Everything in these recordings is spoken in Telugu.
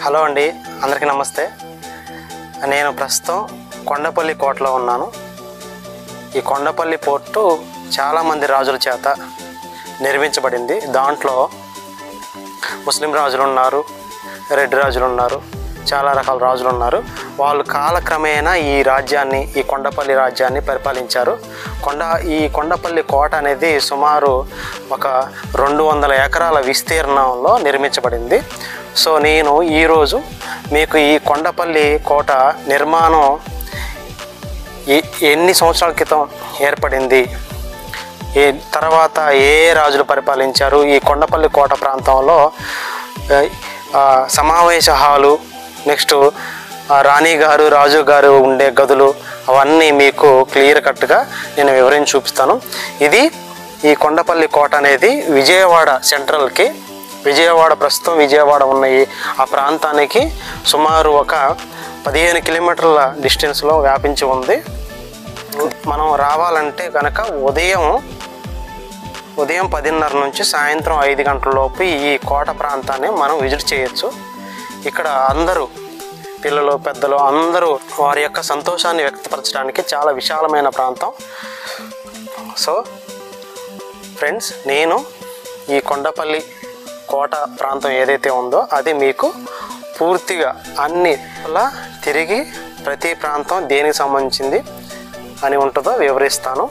హలో అండి, అందరికీ నమస్తే. నేను ప్రస్తుతం కొండపల్లి కోటలో ఉన్నాను. ఈ కొండపల్లి పోర్టు చాలామంది రాజుల చేత నిర్మించబడింది. దాంట్లో ముస్లిం రాజులు ఉన్నారు, రెడ్డి రాజులు ఉన్నారు, చాలా రకాల రాజులు ఉన్నారు. వాళ్ళు కాలక్రమేణా ఈ కొండపల్లి రాజ్యాన్ని పరిపాలించారు. ఈ కొండపల్లి కోట అనేది సుమారు ఒక 200 ఎకరాల విస్తీర్ణంలో నిర్మించబడింది. సో నేను ఈరోజు మీకు ఈ కొండపల్లి కోట నిర్మాణం ఎన్ని సంవత్సరాల క్రితం ఏర్పడింది, తర్వాత ఏ రాజులు పరిపాలించారు, ఈ కొండపల్లి కోట ప్రాంతంలో సమావేశ హాలు, నెక్స్ట్ రాణి గారు రాజు గారు ఉండే గదులు, అవన్నీ మీకు క్లియర్ కట్గా నేను వివరించి చూపిస్తాను. ఈ కొండపల్లి కోట అనేది విజయవాడ సెంట్రల్కి, ప్రస్తుతం విజయవాడ ఉన్న ఆ ప్రాంతానికి సుమారు ఒక 15 కిలోమీటర్ల డిస్టెన్స్లో వ్యాపించి ఉంది. మనం రావాలంటే కనుక ఉదయం 10:30 నుంచి సాయంత్రం 5 గంటల లోపు ఈ కోట ప్రాంతాన్ని మనం విజిట్ చేయొచ్చు. ఇక్కడ అందరూ పిల్లలు పెద్దలు అందరూ వారి యొక్క సంతోషాన్ని వ్యక్తపరచడానికి చాలా విశాలమైన ప్రాంతం. సో ఫ్రెండ్స్, నేను ఈ కొండపల్లి కోట ప్రాంతం ఏదైతే ఉందో అది మీకు పూర్తిగా అన్నిలా తిరిగి ప్రతి ప్రాంతం దేనికి సంబంధించింది అని ఉంటుందో వివరిస్తాను.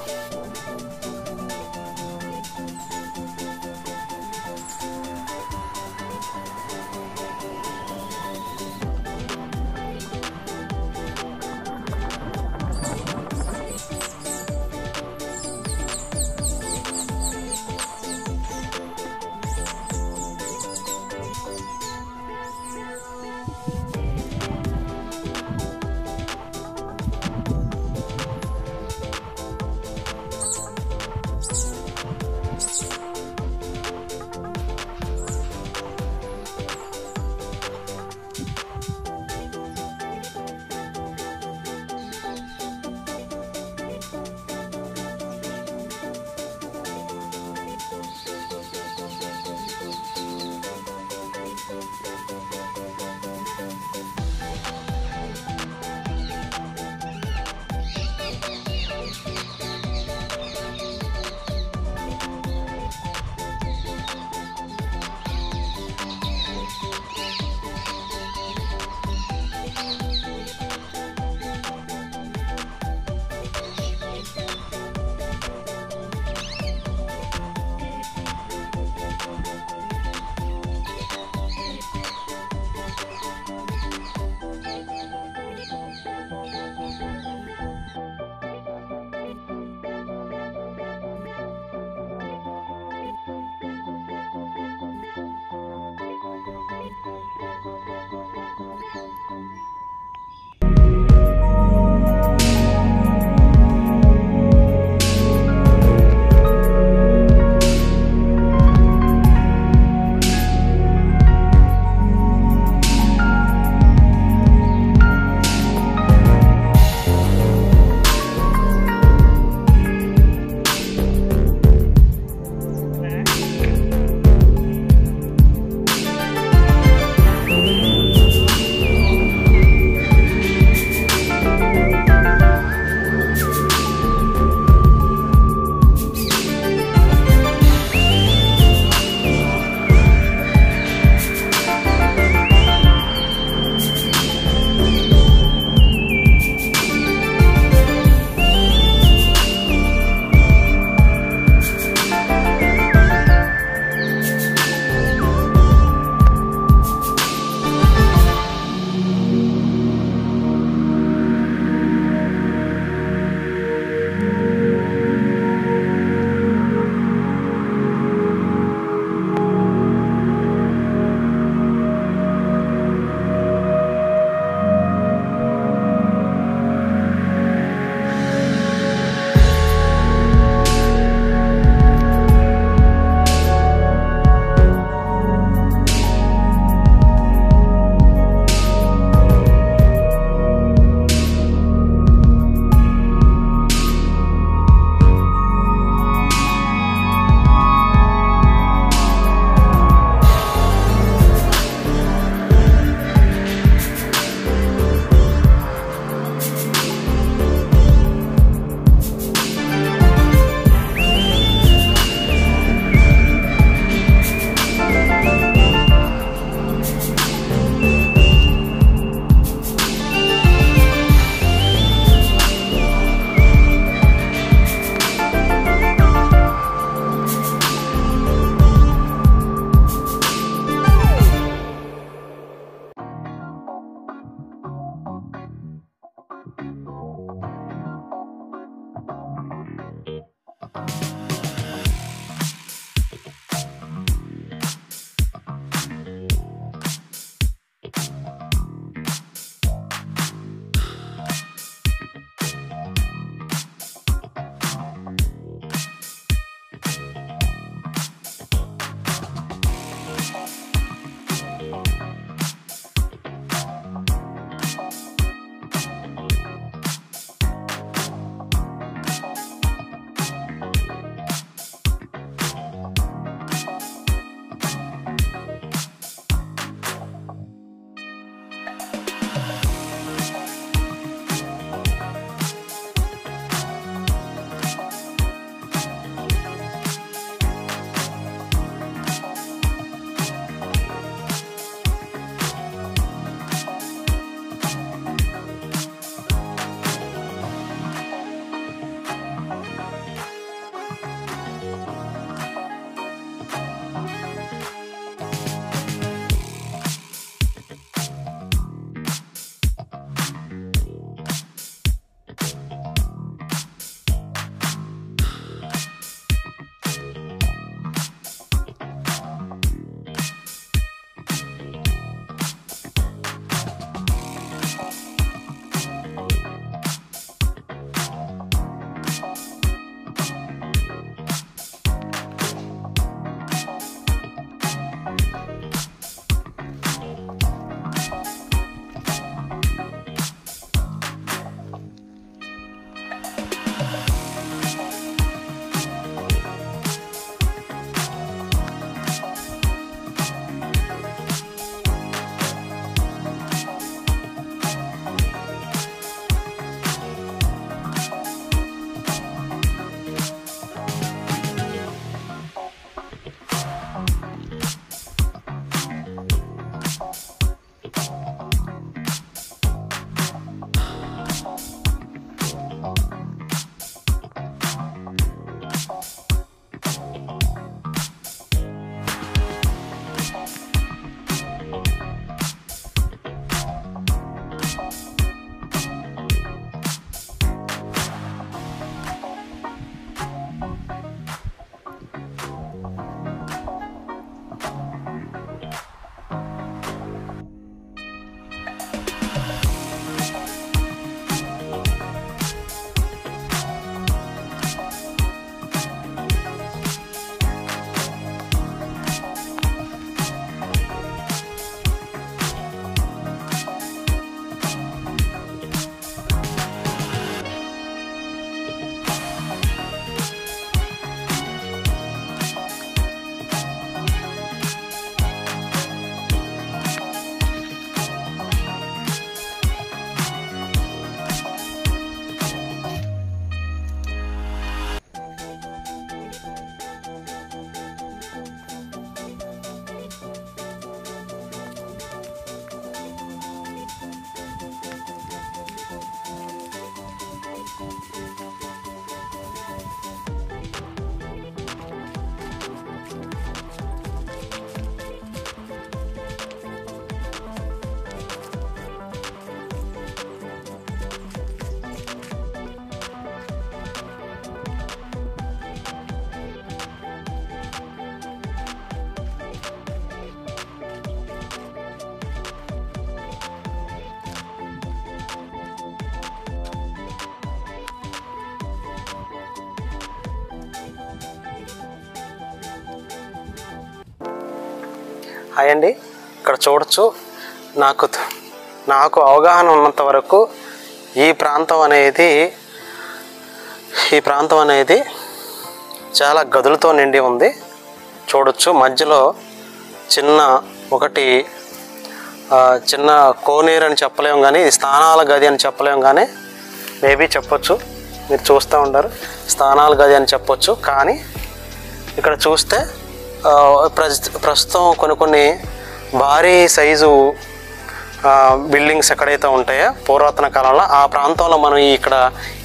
హాయ్ అండి. ఇక్కడ చూడొచ్చు, నాకు అవగాహన ఉన్నంత వరకు ఈ ప్రాంతం అనేది చాలా గదులతో నిండి ఉంది. చూడొచ్చు మధ్యలో చిన్న కోనేరు అని చెప్పలేము, కానీ ఇది స్నానాల గది అని చెప్పలేము, కానీ మేబీ చెప్పొచ్చు. మీరు చూస్తూ ఉంటారు, స్నానాల గది అని చెప్పొచ్చు. కానీ ఇక్కడ చూస్తే ప్రస్తుతం కొన్ని భారీ సైజు బిల్డింగ్స్ ఎక్కడైతే ఉంటాయో పురాతన కాలంలో ఆ ప్రాంతంలో మనం ఇక్కడ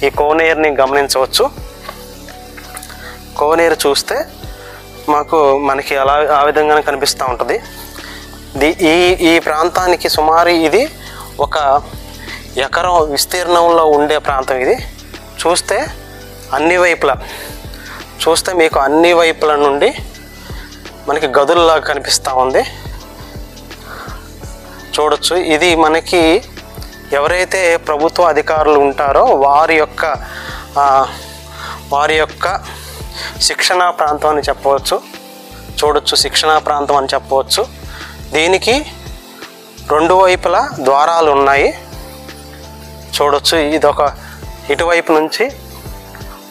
ఈ కోనేరుని గమనించవచ్చు. కోనేరు చూస్తే మనకి ఆ విధంగానే కనిపిస్తూ ఉంటుంది. ఈ ప్రాంతానికి సుమారు ఇది 1 ఎకరం విస్తీర్ణంలో ఉండే ప్రాంతం. ఇది చూస్తే మీకు అన్ని వైపుల నుండి మనకి గదుల్లాగా కనిపిస్తూ ఉంది. చూడొచ్చు, ఇది మనకి ఎవరైతే ప్రభుత్వ అధికారులు ఉంటారో వారి యొక్క శిక్షణా ప్రాంతం అని చెప్పవచ్చు. చూడొచ్చు, శిక్షణా ప్రాంతం అని చెప్పవచ్చు. దీనికి 2 వైపులా ద్వారాలు ఉన్నాయి. చూడొచ్చు, ఇటువైపు నుంచి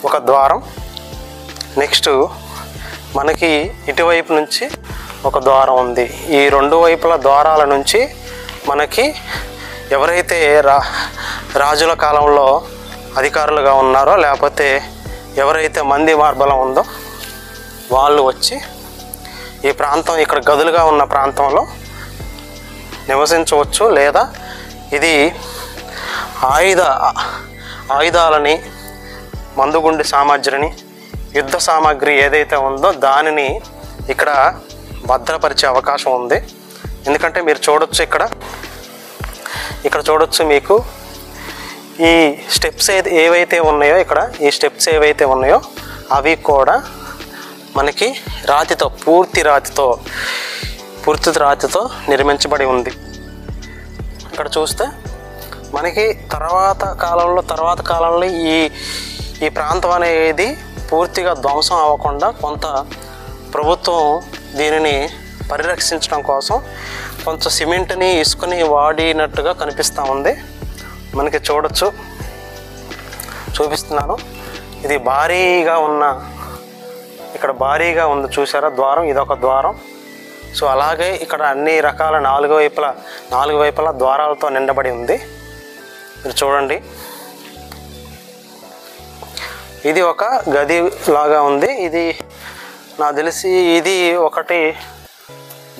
ఒక ద్వారం, నెక్స్ట్ మనకి ఇటువైపు నుంచి ఒక ద్వారం ఉంది. ఈ 2 వైపుల ద్వారాల నుంచి మనకి ఎవరైతే రాజుల కాలంలో అధికారులుగా ఉన్నారో లేకపోతే ఎవరైతే మంది మార్బలం ఉందో వాళ్ళు వచ్చి ఈ ప్రాంతం ఇక్కడ గదులుగా ఉన్న ప్రాంతంలో నివసించవచ్చు. లేదా ఇది ఆయుధాలని, మందుగుండు సామాగ్రిని, యుద్ధ సామాగ్రి ఏదైతే ఉందో దానిని ఇక్కడ భద్రపరిచే అవకాశం ఉంది. ఎందుకంటే మీరు చూడొచ్చు, ఇక్కడ చూడొచ్చు, మీకు ఈ స్టెప్స్ ఏవైతే ఉన్నాయో ఈ స్టెప్స్ ఏవైతే ఉన్నాయో అవి కూడా మనకి పూర్తి రాతితో నిర్మించబడి ఉంది. ఇక్కడ చూస్తే మనకి తర్వాత కాలంలో ఈ ప్రాంతం అనేది పూర్తిగా ధ్వంసం అవ్వకుండా కొంత ప్రభుత్వం దీనిని పరిరక్షించడం కోసం కొంచెం సిమెంట్ని, ఇసుకని వాడినట్టుగా కనిపిస్తూ ఉంది. మనకి చూపిస్తున్నాను. ఇది ఇక్కడ భారీగా ఉంది చూసారా ద్వారం, ఇదొక ద్వారం. సో అలాగే ఇక్కడ అన్ని రకాల 4 వైపులా ద్వారాలతో నిండబడి ఉంది. మీరు చూడండి, ఇది ఒక గది లాగా ఉంది. ఇది నాకు తెలిసి ఇది ఒకటి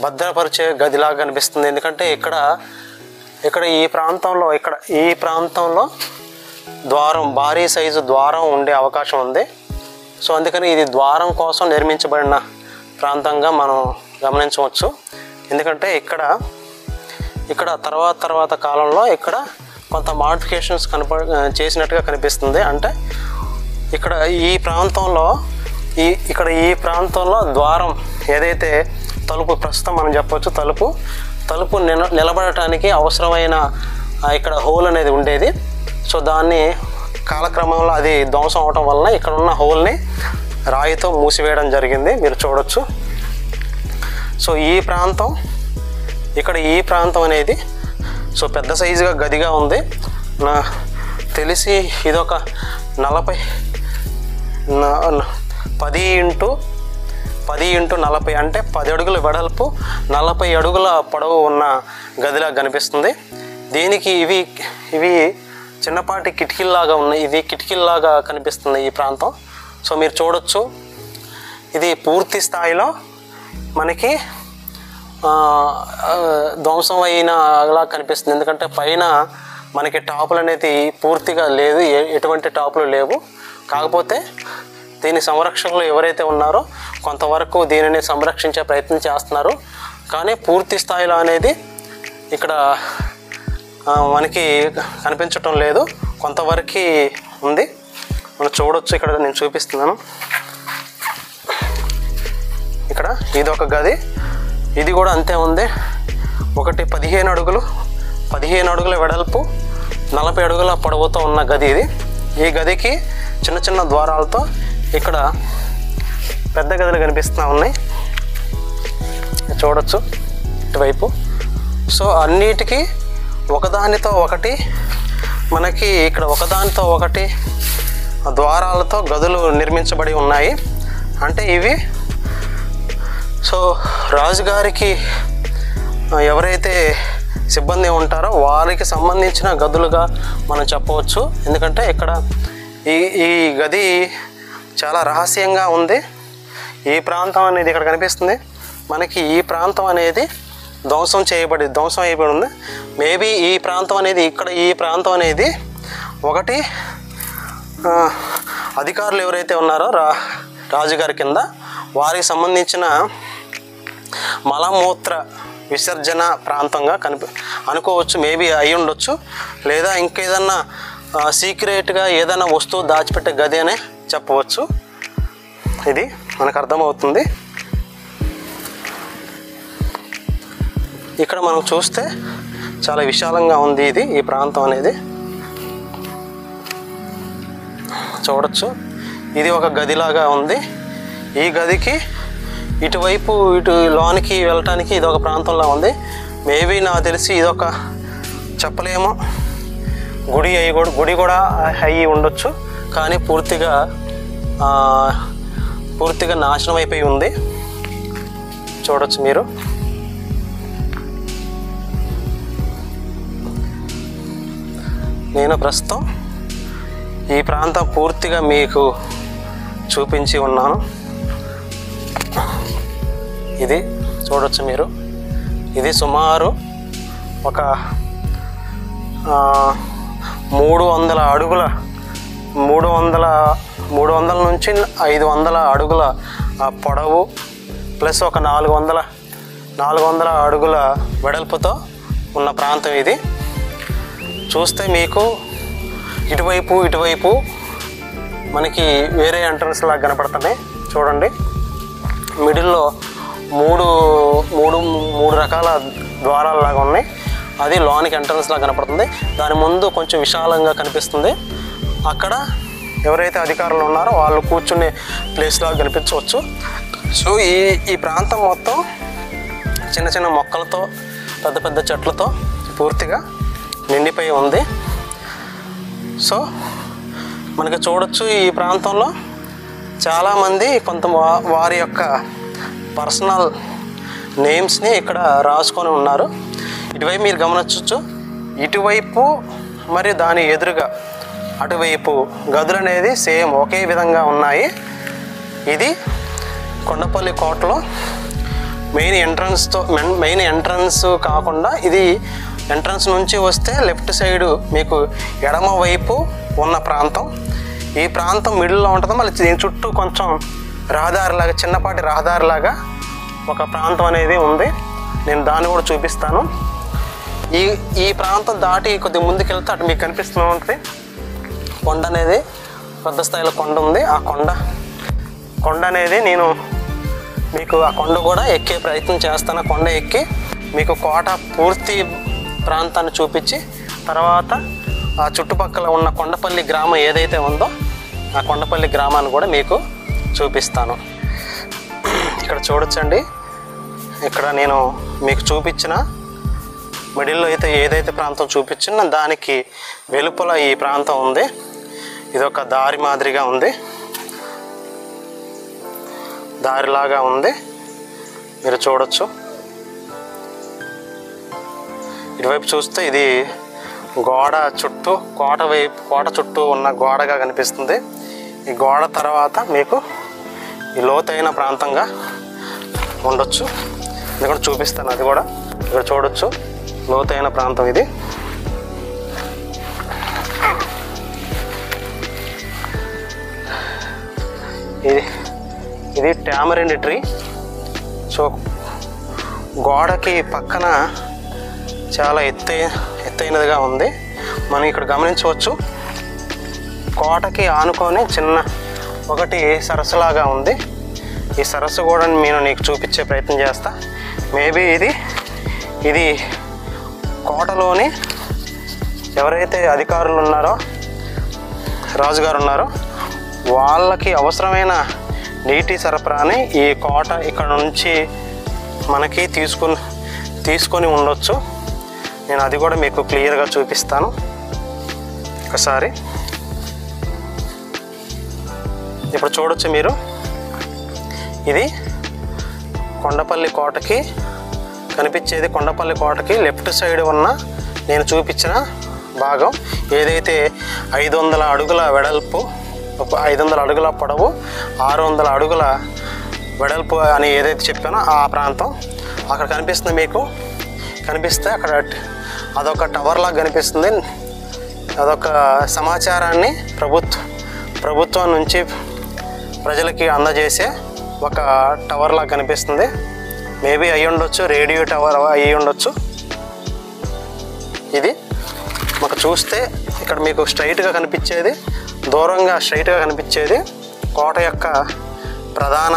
భద్రపరిచే గదిలాగా కనిపిస్తుంది. ఎందుకంటే ఇక్కడ ఈ ప్రాంతంలో భారీ సైజు ద్వారం ఉండే అవకాశం ఉంది. సో అందుకని ఇది ద్వారం కోసం నిర్మించబడిన ప్రాంతంగా మనం గమనించవచ్చు. ఎందుకంటే ఇక్కడ తర్వాత కాలంలో ఇక్కడ కొంత మాడిఫికేషన్స్ చేసినట్టుగా కనిపిస్తుంది. అంటే ఇక్కడ ఈ ప్రాంతంలో ద్వారం ఏదైతే తలుపు, ప్రస్తుతం మనం చెప్పవచ్చు తలుపు నిలబడటానికి అవసరమైన ఇక్కడ హోల్ అనేది ఉండేది. సో దాన్ని కాలక్రమంలో అది ధ్వంసం అవటం వలన ఇక్కడ ఉన్న హోల్ని రాయితో మూసివేయడం జరిగింది. మీరు చూడొచ్చు. సో ఈ ప్రాంతం అనేది పెద్ద సైజుగా గదిగా ఉంది. నా తెలిసి ఇదొక 10 x 40 అంటే 10 అడుగుల వెడల్పు, 40 అడుగుల పొడవు ఉన్న గదిలా కనిపిస్తుంది. దీనికి ఇవి చిన్నపాటి కిటికీల్లాగా ఉన్నాయి. ఇది కిటికీల్లాగా కనిపిస్తుంది ఈ ప్రాంతం. సో మీరు చూడొచ్చు, ఇది పూర్తి స్థాయిలో మనకి ధ్వంసం అయినలా కనిపిస్తుంది. ఎందుకంటే పైన మనకి టాపులు అనేది పూర్తిగా లేదు, ఎటువంటి టాపులు లేవు. కాకపోతే దీని సంరక్షకులు ఎవరైతే ఉన్నారో కొంతవరకు దీనిని సంరక్షించే ప్రయత్నం చేస్తున్నారు. కానీ పూర్తి స్థాయిలో అనేది ఇక్కడ మనకి కనిపించటం లేదు, కొంతవరకు ఉంది. మనం చూడొచ్చు, ఇక్కడ నేను చూపిస్తున్నాను. ఇక్కడ ఇదొక గది, ఇది కూడా అంతే ఉంది. ఒకటి 15 అడుగుల వెడల్పు, 40 అడుగుల పొడవుతో ఉన్న గది ఇది. ఈ గదికి చిన్న చిన్న ద్వారాలతో ఇక్కడ పెద్ద గదులు కనిపిస్తూ ఉన్నాయి, చూడొచ్చు. ఇటువైపు. సో అన్నిటికీ ఒకదానితో ఒకటి మనకి ఇక్కడ ఒకదానితో ఒకటి ద్వారాలతో గదులు నిర్మించబడి ఉన్నాయి. అంటే ఇవి సో రాజుగారికి ఎవరైతే సిబ్బంది ఉంటారో వారికి సంబంధించిన గదులుగా మనం చెప్పవచ్చు. ఎందుకంటే ఇక్కడ ఈ గది చాలా రహస్యంగా ఉంది. ఈ ప్రాంతం అనేది ఇక్కడ కనిపిస్తుంది మనకి. ఈ ప్రాంతం అనేది ధ్వంసం అయిపోయి ఉంది. మేబీ ఈ ప్రాంతం అనేది ఈ ప్రాంతం అనేది ఒకటి అధికారులు ఎవరైతే ఉన్నారో రాజుగారి కింద వారికి సంబంధించిన మలమూత్ర విసర్జన ప్రాంతంగా అనుకోవచ్చు. మేబీ అయి ఉండొచ్చు. లేదా ఇంకేదన్నా సీక్రెట్గా ఏదైనా వస్తువు దాచిపెట్టే గది అనే చెప్పవచ్చు. ఇది మనకు అర్థమవుతుంది. ఇక్కడ మనం చూస్తే చాలా విశాలంగా ఉంది ఈ ప్రాంతం అనేది చూడొచ్చు. ఇది ఒక గదిలాగా ఉంది. ఈ గదికి ఇటువైపు ఇటు లోనికి వెళ్ళటానికి ఇది ఒక ప్రాంతంలా ఉంది. మేబీ నాకు తెలిసి ఇదొక చెప్పలేమో గుడి కూడా అయ్యి ఉండొచ్చు. కానీ పూర్తిగా నాశనం అయిపోయి ఉంది. చూడొచ్చు మీరు. నేను ప్రస్తుతం ఈ ప్రాంతం పూర్తిగా మీకు చూపించి ఉన్నాను. ఇది చూడొచ్చు మీరు. ఇది సుమారు ఒక 300 అడుగుల 300 నుంచి 500 అడుగుల పొడవు ప్లస్ ఒక 400 అడుగుల వెడల్పుతో ఉన్న ప్రాంతం ఇది. చూస్తే మీకు ఇటువైపు మనకి వేరే ఎంట్రన్స్ లాగా కనపడుతున్నాయి. చూడండి, మిడిల్లో మూడు రకాల ద్వారాలు లాగా ఉన్నాయి. అది లోనికి ఎంట్రన్స్ లాగా కనపడుతుంది. దాని ముందు కొంచెం విశాలంగా కనిపిస్తుంది. అక్కడ ఎవరైతే అధికారులు ఉన్నారో వాళ్ళు కూర్చునే ప్లేస్ లాగా కనిపించవచ్చు. సో ఈ ప్రాంతం మొత్తం చిన్న చిన్న మొక్కలతో పెద్ద పెద్ద చెట్లతో పూర్తిగా నిండిపోయి ఉంది. సో మనకి చూడొచ్చు ఈ ప్రాంతంలో చాలామంది వారి యొక్క పర్సనల్ నేమ్స్ని ఇక్కడ రాసుకొని ఉన్నారు. ఇటువైపు మీరు గమనించవచ్చు. ఇటువైపు మరియు దాని ఎదురుగా అటువైపు గదులు అనేది సేమ్ ఒకే విధంగా ఉన్నాయి. ఇది కొండపల్లి కోటలో మెయిన్ ఎంట్రన్స్ కాకుండా ఇది ఎంట్రన్స్ నుంచి వస్తే లెఫ్ట్ సైడు మీకు ఎడమ వైపు ఉన్న ప్రాంతం. ఈ ప్రాంతం మిడిల్లో ఉంటుంది. మళ్ళీ దీని చుట్టూ కొంచెం రహదారిలాగా చిన్నపాటి రహదారిలాగా ఒక ప్రాంతం అనేది ఉంది. నేను దాన్ని కూడా చూపిస్తాను. ఈ ప్రాంతం దాటి కొద్దిగా ముందుకెళ్తే అటు మీకు కనిపిస్తూ ఉంటుంది కొండ అనేది. పెద్ద స్థాయిలో కొండ ఉంది. ఆ కొండ అనేది నేను మీకు ఆ కొండ కూడా ఎక్కే ప్రయత్నం చేస్తాను. కొండ ఎక్కి మీకు కోట పూర్తి ప్రాంతాన్ని చూపించి తర్వాత ఆ చుట్టుపక్కల ఉన్న కొండపల్లి గ్రామం ఏదైతే ఉందో ఆ కొండపల్లి గ్రామాన్ని కూడా మీకు చూపిస్తాను. ఇక్కడ చూడొచ్చండి. ఇక్కడ నేను మీకు చూపించిన మిడిల్లో అయితే ఏదైతే ప్రాంతం చూపించినా దానికి వెలుపల ఈ ప్రాంతం ఉంది. ఇదొక దారి మాదిరిగా ఉంది, దారిలాగా ఉంది. మీరు చూడొచ్చు. ఇటువైపు చూస్తే ఇది కోట చుట్టూ ఉన్న గోడగా కనిపిస్తుంది. ఈ గోడ తర్వాత మీకు ఈ లోతైన ప్రాంతంగా ఉండొచ్చు. ఇది కూడా చూపిస్తాను. అది కూడా ఇక్కడ చూడొచ్చు. లోతైన ప్రాంతం ఇది. ఇది టామరిండ్ ట్రీ. సో గోడకి పక్కన చాలా ఎత్తైనదిగా ఉంది. మనం ఇక్కడ గమనించవచ్చు. కోటకి ఆనుకొని చిన్న ఒకటి సరస్సులాగా ఉంది. ఈ సరస్సు కూడా నేను నీకు చూపించే ప్రయత్నం చేస్తా. మేబీ ఇది కోటలోని ఎవరైతే అధికారులు ఉన్నారో రాజుగారు ఉన్నారో వాళ్ళకి అవసరమైన నీటి సరఫరాని ఈ కోట ఇక్కడ నుంచి మనకి తీసుకొని ఉండొచ్చు. నేను అది కూడా మీకు క్లియర్గా చూపిస్తాను. ఒకసారి ఇప్పుడు చూడొచ్చు మీరు. ఇది కొండపల్లి కోటకి కనిపించేది. కొండపల్లి కోటకి లెఫ్ట్ సైడ్ ఉన్న నేను చూపించిన భాగం ఏదైతే 500 అడుగుల వెడల్పు, 500 అడుగుల పొడవు, 600 అడుగుల వెడల్పు అని ఏదైతే చెప్పానో ఆ ప్రాంతం అక్కడ కనిపిస్తుంది మీకు. కనిపిస్తే అక్కడ అదొక టవర్ లాగా కనిపిస్తుంది. అదొక సమాచారాన్ని ప్రభుత్వం నుంచి ప్రజలకి అందజేసే ఒక టవర్ లాగా కనిపిస్తుంది. మేబీ అయ్యి ఉండొచ్చు, రేడియో టవర్ అయ్యి ఉండొచ్చు. ఇది మాకు చూస్తే ఇక్కడ మీకు స్ట్రైట్గా కనిపించేది, దూరంగా స్ట్రైట్గా కనిపించేది కోట యొక్క ప్రధాన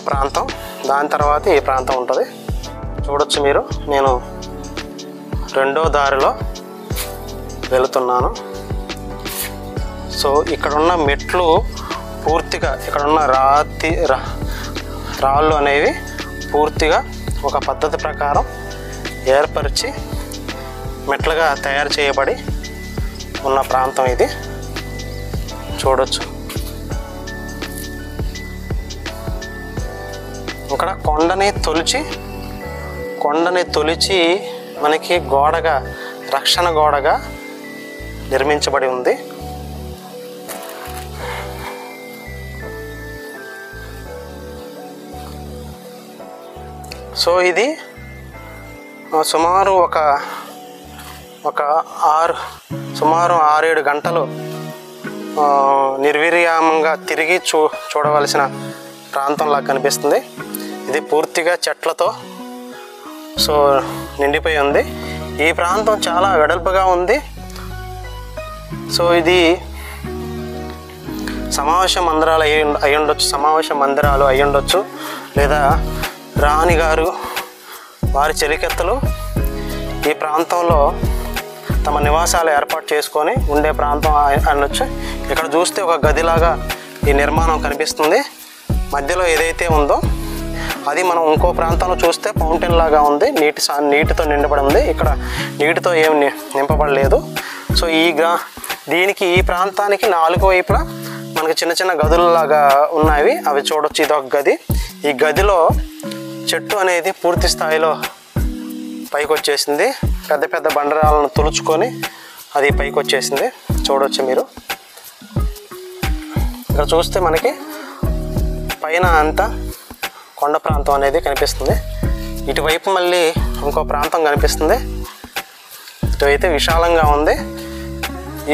ప్రాంతం. దాని తర్వాత ఈ ప్రాంతం ఉంటుంది. చూడొచ్చు మీరు. నేను రెండో దారిలో వెళుతున్నాను. సో ఇక్కడున్న మెట్లు పూర్తిగా, ఇక్కడున్న రాళ్ళు అనేవి పూర్తిగా ఒక పద్ధతి ప్రకారం ఏర్పరిచి మెట్లుగా తయారు చేయబడి ఉన్న ప్రాంతం ఇది. చూడొచ్చు. ఇక్కడ కొండని తొలిచి మనకి గోడగా, రక్షణ గోడగా నిర్మించబడి ఉంది. సో ఇది సుమారు ఒక 6-7 గంటలు నిర్విరామంగా తిరిగి చూడవలసిన ప్రాంతంలా కనిపిస్తుంది. ఇది పూర్తిగా చెట్లతో నిండిపోయి ఉంది. ఈ ప్రాంతం చాలా వెడల్పుగా ఉంది. సో ఇది సమావేశ మందిరాలు అయి ఉండొచ్చు, లేదా రాణిగారు వారి చెలికెత్తలు ఈ ప్రాంతంలో తమ నివాసాలు ఏర్పాటు చేసుకొని ఉండే ప్రాంతం అనొచ్చు. ఇక్కడ చూస్తే ఒక గదిలాగా ఈ నిర్మాణం కనిపిస్తుంది. మధ్యలో ఏదైతే ఉందో అది మనం ఇంకో ప్రాంతంలో చూస్తే ఫౌంటైన్ లాగా ఉంది. నీటితో నిండబడి ఉంది. ఇక్కడ నీటితో ఏమి నింపబడలేదు. సో దీనికి ఈ ప్రాంతానికి 4 వైపులా మనకి చిన్న చిన్న గదులలాగా ఉన్నాయి. అవి చూడొచ్చు. ఇది ఒక గది. ఈ గదిలో చెట్టు అనేది పూర్తి స్థాయిలో పైకి వచ్చేసింది. పెద్ద పెద్ద బండరాలను తులుచుకొని అది పైకి వచ్చేసింది. చూడవచ్చు మీరు. ఇక్కడ చూస్తే మనకి పైన అంతా కొండ ప్రాంతం అనేది కనిపిస్తుంది. ఇటువైపు మళ్ళీ ఇంకో ప్రాంతం కనిపిస్తుంది. ఇటువైతే విశాలంగా ఉంది.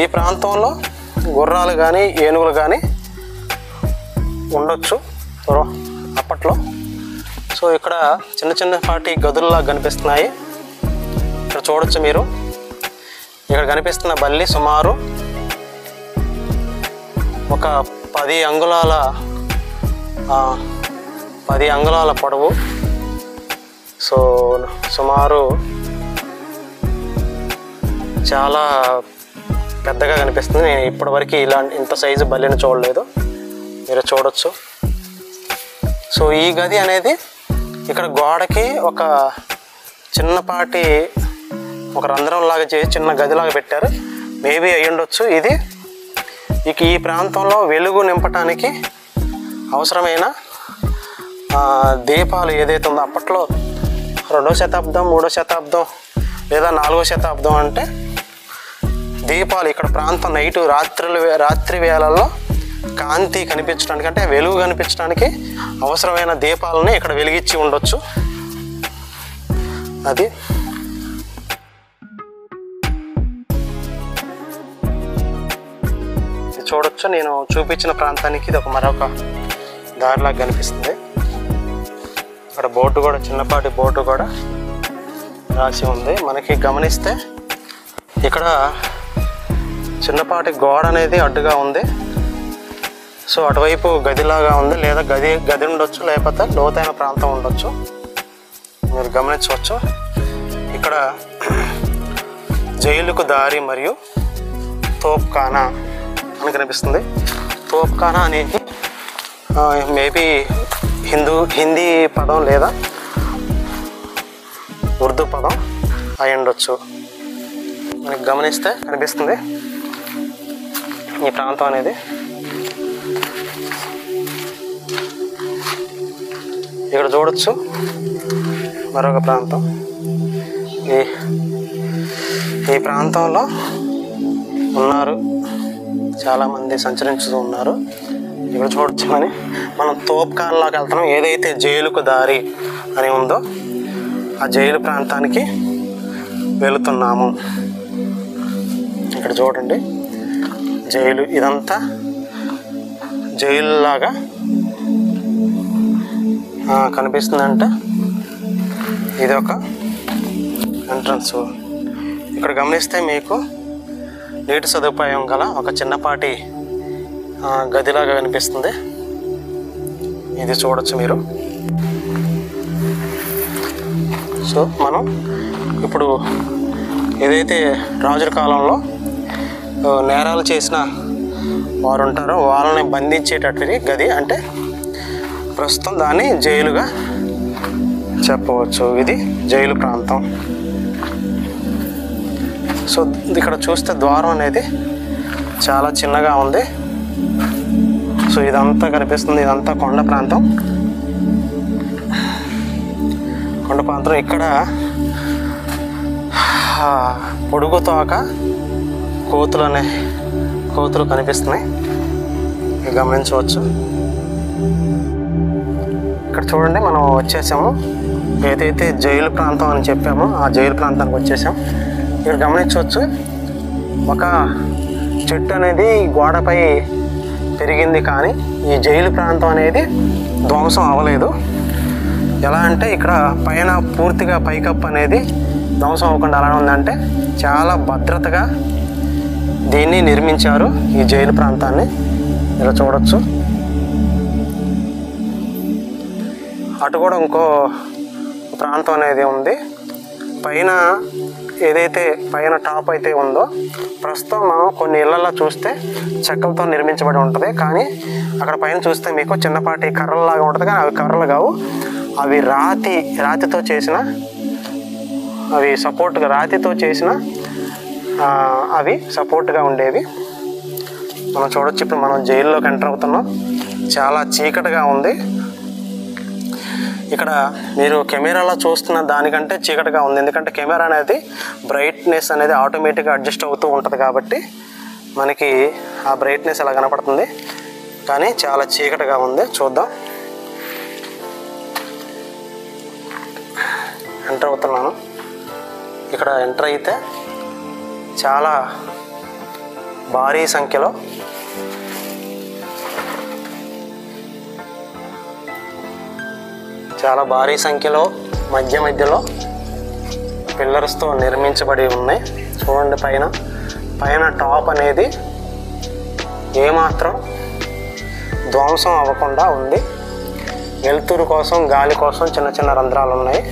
ఈ ప్రాంతంలో గుర్రాలు కానీ ఏనుగులు కానీ ఉండొచ్చు అప్పట్లో. సో ఇక్కడ చిన్నపాటి గదుల్లా కనిపిస్తున్నాయి. ఇక్కడ చూడొచ్చు మీరు. ఇక్కడ కనిపిస్తున్న బల్లి సుమారు ఒక 10 అంగుళాల పొడవు. సో సుమారు చాలా పెద్దగా కనిపిస్తుంది. నేను ఇప్పటివరకు ఇంత సైజు బల్లిని చూడలేదు. మీరు చూడొచ్చు. సో ఈ గది అనేది ఇక్కడ గోడకి ఒక చిన్నపాటి ఒక రంధ్రం లాగా చేసి చిన్న గదిలాగా పెట్టారు. మేబీ అయి ఉండొచ్చు. ఇది ఈ ప్రాంతంలో వెలుగు నింపటానికి అవసరమైన దీపాలు ఏదైతే ఉందో అప్పట్లో 2వ శతాబ్దం, 3వ శతాబ్దం లేదా 4వ శతాబ్దం అంటే దీపాలు ఇక్కడ ప్రాంతం రాత్రి వేళల్లో కాంతి కనిపించడానికి, అంటే వెలుగు కనిపించడానికి అవసరమైన దీపాలని ఇక్కడ వెలిగించి ఉండొచ్చు. అది చూడొచ్చు. నేను చూపించిన ప్రాంతానికి ఇది మరొక దారిలాగా కనిపిస్తుంది. ఇక్కడ బోటు కూడా, చిన్నపాటి బోటు కూడా రాసి ఉంది. మనకి గమనిస్తే ఇక్కడ చిన్నపాటి గోడ అనేది అడ్డుగా ఉంది. సో అటువైపు గదిలాగా ఉంది, లేదా గది ఉండొచ్చు, లేకపోతే లోతైన ప్రాంతం ఉండొచ్చు. మీరు గమనించవచ్చు. ఇక్కడ జైలుకు దారి మరియు తోప్ఖానా అని కనిపిస్తుంది. తోప్ఖానా అనేది మేబీ హిందీ పదం లేదా పదం అయి ఉండొచ్చు. మనకి గమనిస్తే కనిపిస్తుంది ఈ ప్రాంతం అనేది. ఇక్కడ చూడొచ్చు మరొక ప్రాంతం. ఈ ప్రాంతంలో ఉన్నారు, చాలామంది సంచరించుతూ ఉన్నారు. ఇక్కడ చూడొచ్చు మనం తోపుకాన్లోకి వెళ్తున్నాం. ఏదైతే జైలుకు దారి అని ఉందో ఆ జైలు ప్రాంతానికి వెళుతున్నాము. ఇక్కడ చూడండి జైలు, ఇదంతా జైలు లాగా కనిపిస్తుందంట. ఇది ఒక ఎంట్రన్స్. ఇక్కడ గమనిస్తే మీకు నీటి సదుపాయం గల ఒక చిన్నపాటి గదిలాగా కనిపిస్తుంది. ఇది చూడొచ్చు మీరు. సో మనం ఇప్పుడు ఏదైతే రాజుల కాలంలో నేరాలు చేసిన వారు ఉంటారో వాళ్ళని బంధించేటటువంటి గది, అంటే ప్రస్తుతం దాన్ని జైలుగా చెప్పవచ్చు. ఇది జైలు ప్రాంతం. సో ఇక్కడ చూస్తే ద్వారం అనేది చాలా చిన్నగా ఉంది. సో ఇదంతా కనిపిస్తుంది, ఇదంతా కొండ ప్రాంతం. కొండ ప్రాంతం. ఇక్కడ పొడుగుతోక కోతులు కనిపిస్తున్నాయి, గమనించవచ్చు. ఇక్కడ చూడండి మనం వచ్చేసాము. ఏదైతే జైలు ప్రాంతం అని చెప్పామో ఆ జైలు ప్రాంతానికి వచ్చేసాం. ఇక్కడ గమనించవచ్చు ఒక చెట్టు అనేది గోడపై పెరిగింది, కానీ ఈ జైలు ప్రాంతం అనేది ధ్వంసం అవ్వలేదు. ఎలా అంటే ఇక్కడ పైన పూర్తిగా పైకప్పు అనేది ధ్వంసం అవ్వకుండా ఎలా ఉందంటే చాలా భద్రతగా దీన్ని నిర్మించారు ఈ జైలు ప్రాంతాన్ని. ఇలా చూడొచ్చు. అటు కూడా ఇంకో ప్రాంతం అనేది ఉంది. పైన ఏదైతే పైన టాప్ అయితే ఉందో ప్రస్తుతం మనం కొన్ని ఇళ్లలో చూస్తే చెక్కలతో నిర్మించబడి ఉంటుంది, కానీ అక్కడ పైన చూస్తే మీకు చిన్నపాటి కర్రలాగా ఉంటుంది, కానీ అవి కర్రలు కావు, అవి రాతితో చేసిన, అవి సపోర్ట్గా రాతితో చేసిన అవి సపోర్ట్గా ఉండేవి. మనం చూడొచ్చు. ఇప్పుడు మనం జైల్లోకి ఎంటర్ అవుతున్నాం. చాలా చీకటిగా ఉంది. ఇక్కడ మీరు కెమెరాలో చూస్తున్న దానికంటే చీకటిగా ఉంది, ఎందుకంటే కెమెరా అనేది బ్రైట్నెస్ అనేది ఆటోమేటిక్గా అడ్జస్ట్ అవుతూ ఉంటుంది కాబట్టి మనకి ఆ బ్రైట్నెస్ అలా కనపడుతుంది, కానీ చాలా చీకటిగా ఉంది. చూద్దాం. ఎంటర్ అవుతున్నాను. ఇక్కడ ఎంటర్ అయితే చాలా భారీ సంఖ్యలో మధ్యలో పిల్లర్స్తో నిర్మించబడి ఉన్నాయి. చూడండి పైన టాప్ అనేది ఏమాత్రం ధ్వంసం అవ్వకుండా ఉంది. వెలుతురు కోసం, గాలి కోసం చిన్న చిన్న రంధ్రాలు ఉన్నాయి.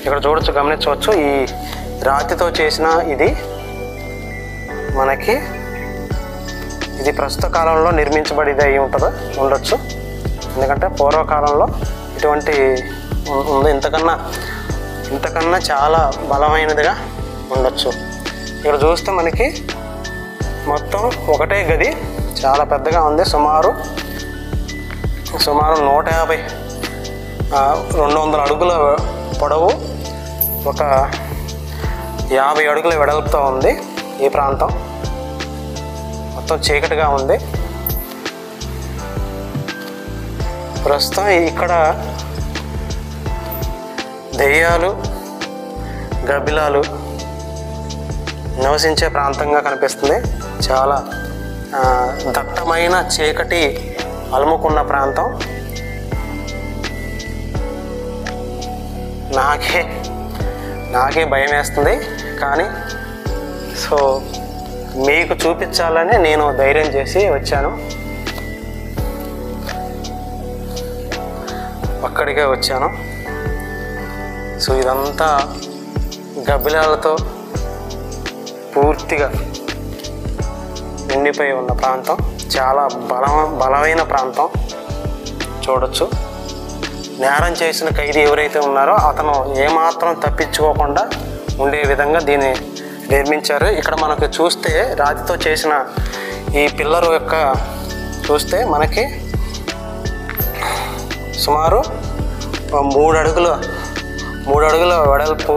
ఇక్కడ చూడొచ్చు, గమనించవచ్చు. ఈ రాతితో చేసిన ఇది మనకి ఇది ప్రస్తుత కాలంలో నిర్మించబడిది అయి ఉండొచ్చు, ఎందుకంటే పూర్వకాలంలో ఇటువంటి ఉంది. ఇంతకన్నా చాలా బలమైనదిగా ఉండొచ్చు. ఇక్కడ చూస్తే మనకి మొత్తం ఒకటే గది, చాలా పెద్దగా ఉంది. సుమారు 200 అడుగుల పొడవు, ఒక 50 అడుగుల వెడల్పుతో ఉంది ఈ ప్రాంతం. మొత్తం చీకటిగా ఉంది. ప్రస్తుతం ఇక్కడ దెయ్యాలు, గబ్బిలాలు నివసించే ప్రాంతంగా కనిపిస్తుంది. చాలా దట్టమైన చీకటి అలుముకున్న ప్రాంతం. నాకే భయం వేస్తుంది, కానీ సో మీకు చూపించాలని నేను ధైర్యం చేసి వచ్చాను. అక్కడికే వచ్చాను. సో ఇదంతా గబ్బిలాలతో పూర్తిగా నిండిపోయి ఉన్న ప్రాంతం. చాలా బలమైన ప్రాంతం చూడొచ్చు. నేరం చేసిన ఖైదీ ఎవరైతే ఉన్నారో అతను ఏమాత్రం తప్పించుకోకుండా ఉండే విధంగా దీన్ని నిర్మించారు. ఇక్కడ మనకు చూస్తే రాతితో చేసిన ఈ పిల్లర్ యొక్క చూస్తే మనకి సుమారు 3 అడుగుల వెడల్పు,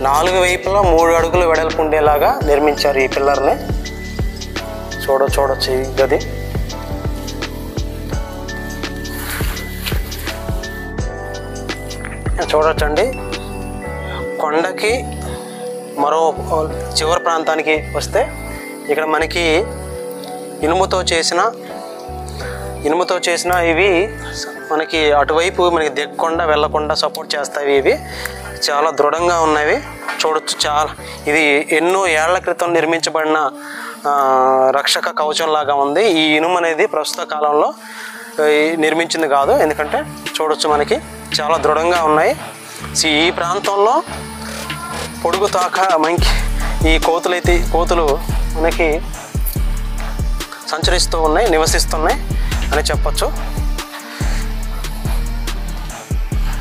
4 వైపులా 3 అడుగుల వెడల్పు ఉండేలాగా నిర్మించారు ఈ పిల్లర్ని. చూడొచ్చు ఈ గది. చూడొచ్చండి, కొండకి మరో చివరి ప్రాంతానికి వస్తే ఇక్కడ మనకి ఇనుముతో చేసిన ఇవి మనకి అటువైపు మనకి దిగకుండా వెళ్ళకుండా సపోర్ట్ చేస్తాయి. ఇవి చాలా దృఢంగా ఉన్నవి. చూడొచ్చు, చాలా ఇది ఎన్నో ఏళ్ల క్రితం నిర్మించబడిన రక్షక కవచం లాగా ఉంది. ఈ ఇనుము అనేది ప్రస్తుత కాలంలో నిర్మించింది కాదు, ఎందుకంటే చూడొచ్చు మనకి చాలా దృఢంగా ఉన్నాయి. ఈ ప్రాంతంలో పొడుగు తాక మనకి ఈ కోతులు మనకి సంచరిస్తూ ఉన్నాయి, నివసిస్తున్నాయి అని చెప్పచ్చు.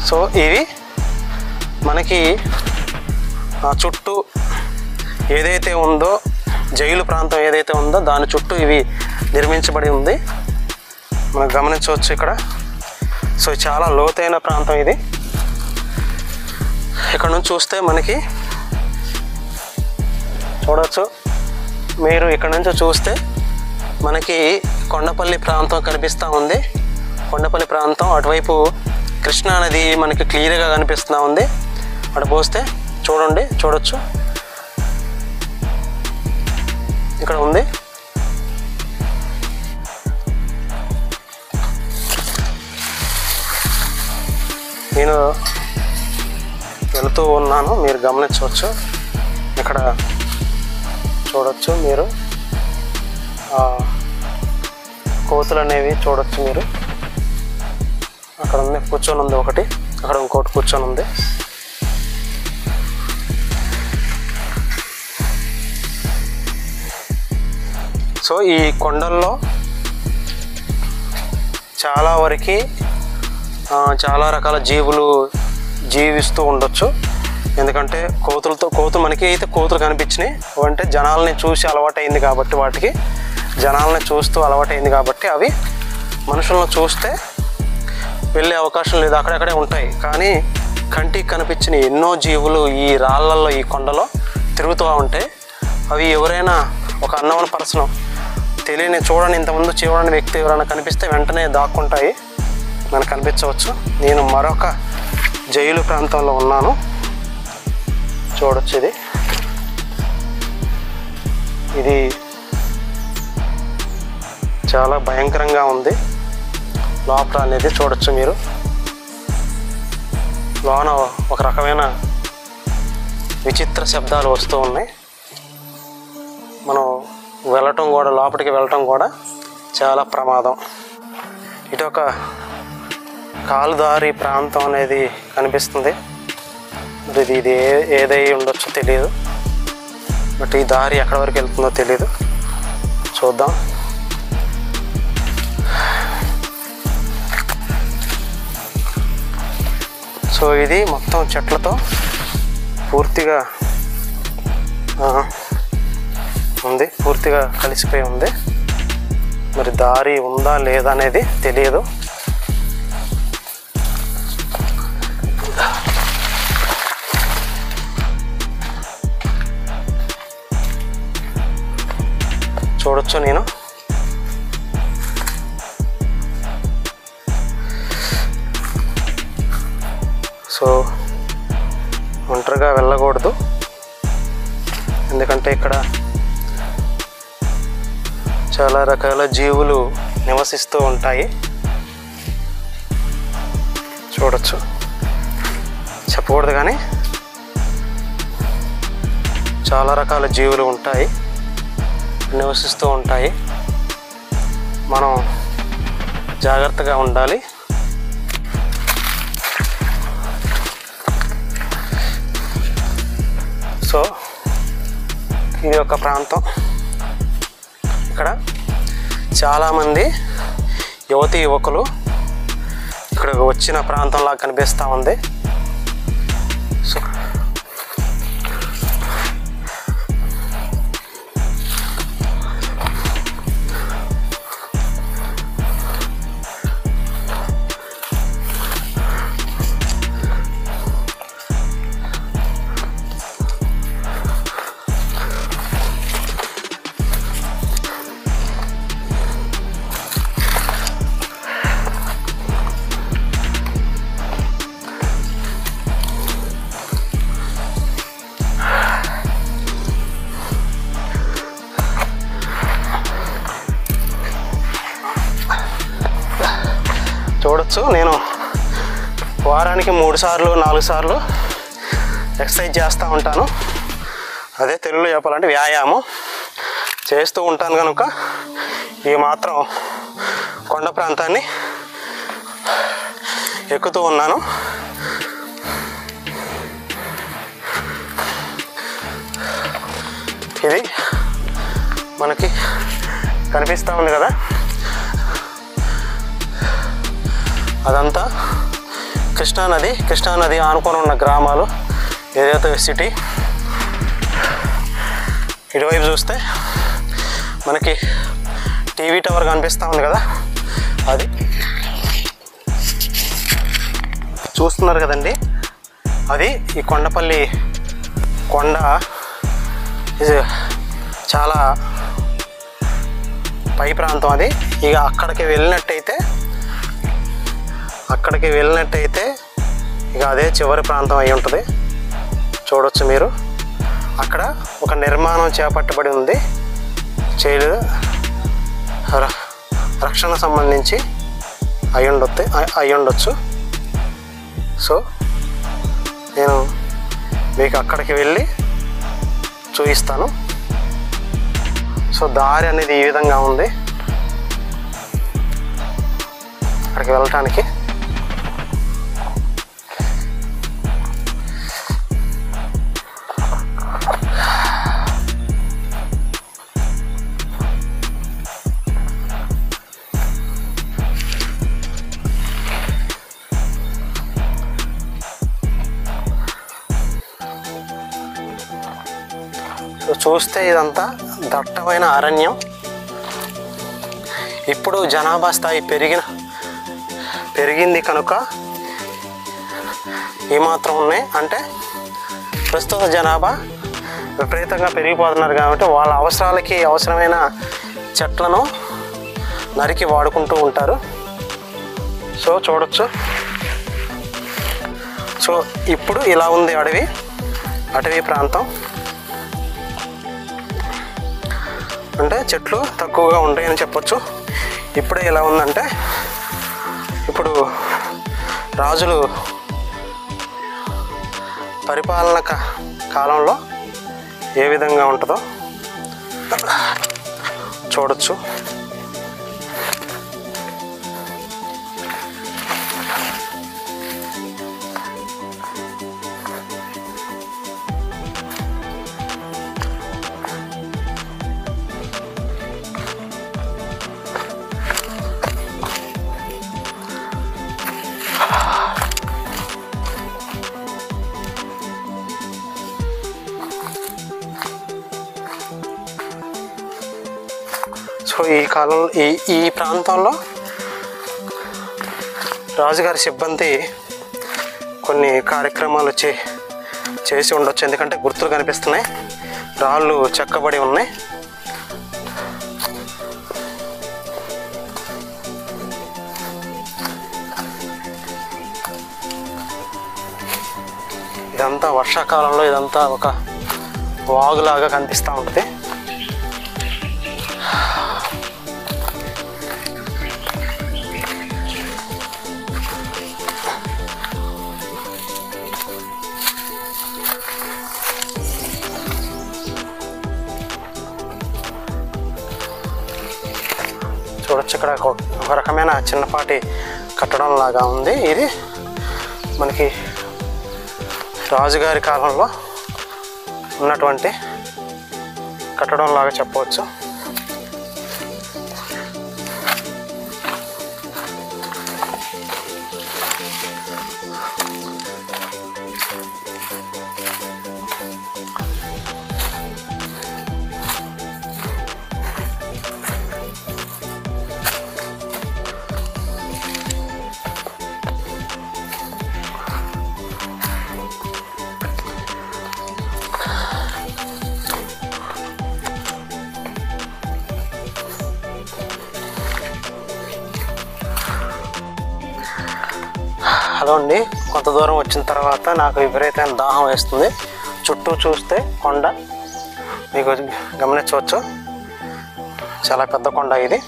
సో ఇవి మనకి చుట్టూ ఏదైతే ఉందో, జైలు ప్రాంతం ఏదైతే ఉందో దాని చుట్టూ ఇవి నిర్మించబడి ఉంది, మనం గమనించవచ్చు ఇక్కడ. సో చాలా లోతైన ప్రాంతం ఇది. ఇక్కడ నుంచి చూస్తే మనకి చూడవచ్చు, మీరు ఇక్కడ నుంచి చూస్తే మనకి కొండపల్లి ప్రాంతం కనిపిస్తూ ఉంది. కొండపల్లి ప్రాంతం అటువైపు కృష్ణా నది మనకి క్లియర్గా కనిపిస్తూ ఉంది. అటు పోస్తే చూడొచ్చు ఇక్కడ ఉంది. నేను వెళుతూ ఉన్నాను, మీరు గమనించవచ్చు. ఇక్కడ చూడొచ్చు మీరు కోతులు అనేవి చూడొచ్చు మీరు. అక్కడ ఉంది, కూర్చొని ఉంది ఒకటి, అక్కడ ఇంకోటి కూర్చొని ఉంది. సో ఈ కొండల్లో చాలా రకాల జీవులు జీవిస్తూ ఉండొచ్చు. ఎందుకంటే కోతులు మనకి అయితే కోతులు కనిపించినాయి అంటే జనాల్ని చూసి అలవాటైంది కాబట్టి, వాటికి జనాల్ని చూస్తూ అలవాటైంది కాబట్టి అవి మనుషులను చూస్తే వెళ్ళే అవకాశం లేదు, అక్కడక్కడే ఉంటాయి. కానీ కంటికి కనిపించిన ఎన్నో జీవులు ఈ రాళ్ళల్లో ఈ కొండలో తిరుగుతూ ఉంటాయి. అవి ఎవరైనా ఒక అన్నోన్ పర్సన్ చూడని ఇంతకుముందు చూడని వ్యక్తి ఎవరైనా కనిపిస్తే వెంటనే దాక్కుంటాయి, మనకు కనిపించవచ్చు. నేను మరొక జైలు ప్రాంతంలో ఉన్నాను, చూడొచ్చు. ఇది చాలా భయంకరంగా ఉంది లోపల అనేది చూడొచ్చు మీరు. లోన ఒక రకమైన విచిత్ర శబ్దాలు వస్తూ ఉన్నాయి. మనం లోపలికి వెళ్ళటం కూడా చాలా ప్రమాదం. ఇటు ఒక కాలుదారి ప్రాంతం అనేది కనిపిస్తుంది. మరి ఇది ఏదై ఉండొచ్చో తెలియదు, బట్ ఈ దారి ఎక్కడి వరకు వెళ్తుందో తెలియదు, చూద్దాం. సో ఇది మొత్తం చెట్లతో పూర్తిగా ఉంది, పూర్తిగా కలిసిపోయి ఉంది. మరి దారి ఉందా లేదా అనేది తెలియదు. చూడొచ్చు నేను. సో ఒంటరిగా వెళ్ళకూడదు, ఎందుకంటే ఇక్కడ చాలా రకాల జీవులు నివసిస్తూ ఉంటాయి. చూడొచ్చు, చెప్పకూడదు కానీ చాలా రకాల జీవులు ఉంటాయి, నివసిస్తూ ఉంటాయి. మనం జాగ్రత్తగా ఉండాలి. సో ఇది ఒక ప్రాంతం. ఇక్కడ చాలామంది యువకులు ఇక్కడ వచ్చిన ప్రాంతంలా కనిపిస్తూ ఉంది. సో చూడొచ్చు, నేను వారానికి 3 సార్లు 4 సార్లు ఎక్సర్సైజ్ చేస్తూ ఉంటాను. అదే తెలుగులో చెప్పాలంటే వ్యాయామం చేస్తూ ఉంటాను కనుక ఈ మాత్రం కొండ ప్రాంతాన్ని ఎక్కుతూ ఉన్నాను. ఇది మనకి కనిపిస్తూ ఉంది కదా, అదంతా కృష్ణానది ఆనుకొని ఉన్న గ్రామాలు, ఏదైతే సిటీ. ఇటువైపు చూస్తే మనకి టీవీ టవర్ కనిపిస్తూ ఉంది కదా, అది చూస్తున్నారు కదండి. అది ఈ కొండపల్లి కొండ. ఇది చాలా పై ప్రాంతం. అది ఇక అక్కడికి వెళ్ళినట్టయితే ఇక అదే చివరి ప్రాంతం అయి ఉంటుంది. చూడవచ్చు మీరు, అక్కడ ఒక నిర్మాణం చేపట్టబడి ఉంది. చైల్డ్ రక్షణ సంబంధించి అయి ఉండొచ్చు. సో నేను మీకు అక్కడికి వెళ్ళి చూపిస్తాను. సో దారి అనేది ఈ విధంగా ఉంది అక్కడికి వెళ్ళటానికి. చూస్తే ఇదంతా దట్టమైన అరణ్యం. ఇప్పుడు జనాభా స్థాయి పెరిగింది కనుక ఏమాత్రం ఉన్నాయి అంటే ప్రస్తుత జనాభా విపరీతంగా పెరిగిపోతున్నారు కాబట్టి వాళ్ళ అవసరాలకి అవసరమైన చెట్లను నరికి వాడుకుంటూ ఉంటారు. సో చూడొచ్చు. సో ఇప్పుడు ఇలా ఉంది అటవీ ప్రాంతం. అంటే చెట్లు తక్కువగా ఉంటాయని చెప్పొచ్చు. ఇప్పుడే ఎలా ఉందంటే, ఇప్పుడు రాజులు పరిపాలన కాలంలో ఏ విధంగా ఉంటుందో చూడొచ్చు. సో ఈ ప్రాంతంలో రాజుగారి సిబ్బంది కొన్ని కార్యక్రమాలు చేసి ఉండొచ్చు. ఎందుకంటే గుర్తులు కనిపిస్తున్నాయి, రాళ్ళు చెక్కబడి ఉన్నాయి. ఇదంతా వర్షాకాలంలో ఇదంతా ఒక వాగులాగా కనిపిస్తూ ఉంటుంది. చూడొచ్చు, ఇక్కడ ఒక రకమైన చిన్నపాటి కట్టడం లాగా ఉంది. ఇది మనకి రాజుగారి కాలంలో ఉన్నటువంటి కట్టడం లాగా చెప్పవచ్చు. హలో అండి, కొంత దూరం వచ్చిన తర్వాత నాకు విపరీతమైన దాహం వేస్తుంది. చుట్టూ చూస్తే కొండ మీకు గమనించవచ్చు, చాలా పెద్ద కొండ ఇది.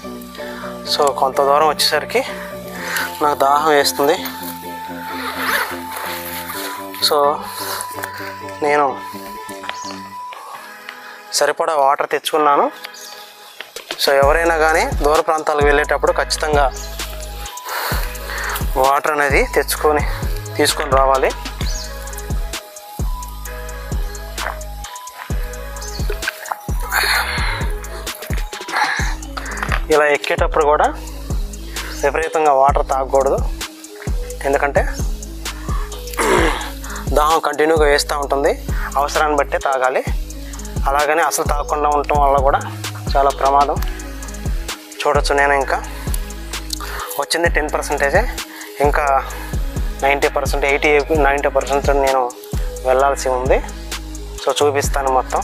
సో కొంత దూరం వచ్చేసరికి నాకు దాహం వేస్తుంది. సో నేను సరిపడా వాటర్ తెచ్చుకున్నాను. సో ఎవరైనా కానీ దూర ప్రాంతాలకు వెళ్ళేటప్పుడు ఖచ్చితంగా వాటర్ అనేది తీసుకొని రావాలి. ఇలా ఎక్కేటప్పుడు కూడా విపరీతంగా వాటర్ తాగకూడదు, ఎందుకంటే దాహం కంటిన్యూగా వేస్తూ ఉంటుంది. అవసరాన్ని బట్టే తాగాలి. అలాగని అసలు తాగకుండా ఉండటం వల్ల కూడా చాలా ప్రమాదం. చూడొచ్చు, నేను ఇంకా వచ్చింది 10%, ఇంకా 90%, 80-90% నేను వెళ్ళాల్సి ఉంది. సో చూపిస్తాను మొత్తం.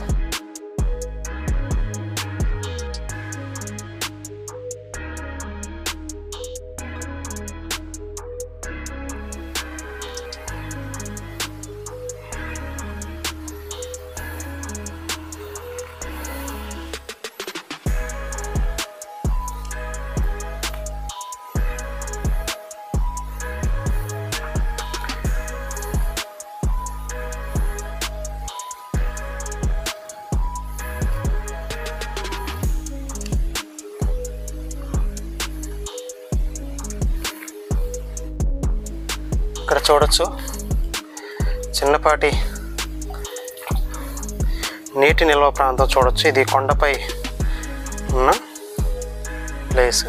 ఇక్కడ చూడొచ్చు, చిన్నపాటి నీటి నిల్వ ప్రాంతం చూడొచ్చు. ఇది కొండపై ఉన్న ప్లేస్.